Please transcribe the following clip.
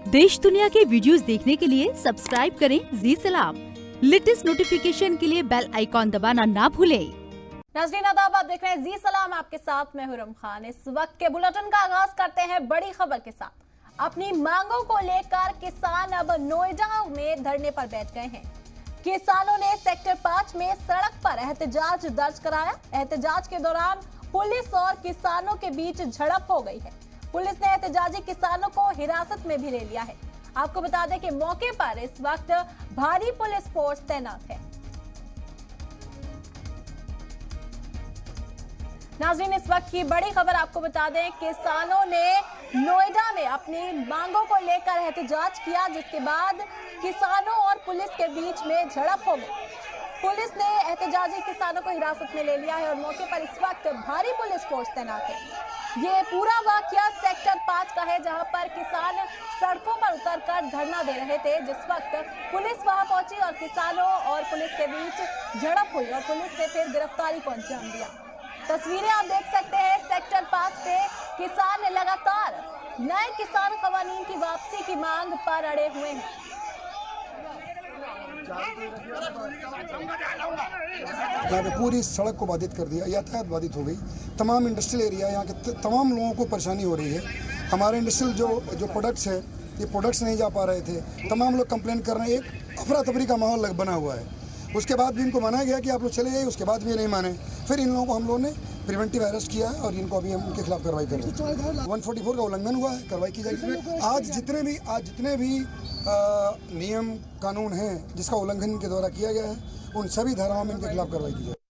देश दुनिया के वीडियोस देखने के लिए सब्सक्राइब करें जी सलाम। लेटेस्ट नोटिफिकेशन के लिए बेल आइकॉन दबाना ना भूलें। नाज़रीन आदाब, आप देख रहे हैं जी सलाम, आपके साथ मैं हुरम खान। इस वक्त के बुलेटिन का आगाज करते हैं बड़ी खबर के साथ। अपनी मांगों को लेकर किसान अब नोएडा में धरने पर बैठ गए हैं। किसानों ने सेक्टर 5 में सड़क पर एहतजाज दर्ज कराया। एहतजाज के दौरान पुलिस और किसानों के बीच झड़प हो गई है। पुलिस ने एहतजाजी किसानों को हिरासत में भी ले लिया है। आपको बता दें कि मौके पर इस वक्त भारी पुलिस फोर्स तैनात है। नाज़रीन, इस वक्त की बड़ी खबर आपको बता दें, किसानों ने नोएडा में अपनी मांगों को लेकर एहतजाज किया, जिसके बाद किसानों और पुलिस के बीच में झड़प हो गई। पुलिस ने एहतजाजी किसानों को हिरासत में ले लिया है और मौके पर इस वक्त भारी पुलिस फोर्स तैनात है। ये पूरा वाकया सेक्टर 5 का है, जहां पर किसान सड़कों पर उतरकर धरना दे रहे थे। जिस वक्त पुलिस वहां पहुंची और किसानों और पुलिस के बीच झड़प हुई और पुलिस ने फिर गिरफ्तारी को अंजाम दिया। तस्वीरें आप देख सकते हैं, सेक्टर 5 पे किसान लगातार नए किसान कानून की वापसी की मांग पर अड़े हुए हैं। यहाँ पे पूरी सड़क को बाधित कर दिया, यातायात बाधित हो गई, तमाम इंडस्ट्रियल एरिया, यहाँ के तमाम लोगों को परेशानी हो रही है। हमारे इंडस्ट्रियल जो प्रोडक्ट्स है, ये प्रोडक्ट्स नहीं जा पा रहे थे, तमाम लोग कंप्लेन कर रहे हैं। एक अफरा तफरी का माहौल बना हुआ है। उसके बाद भी इनको मना गया कि आप लोग चले जाइए, उसके बाद भी नहीं माने। फिर इन लोगों को हम लोगों ने प्रिवेंटिव अरेस्ट किया है और इनको अभी हम उनके खिलाफ कार्रवाई कर रहे हैं। 144 का उल्लंघन हुआ है, कार्रवाई की जाएगी। आज जितने भी नियम कानून हैं जिसका उल्लंघन इनके द्वारा किया गया है, उन सभी धाराओं में इनके खिलाफ कार्रवाई की जाएगी।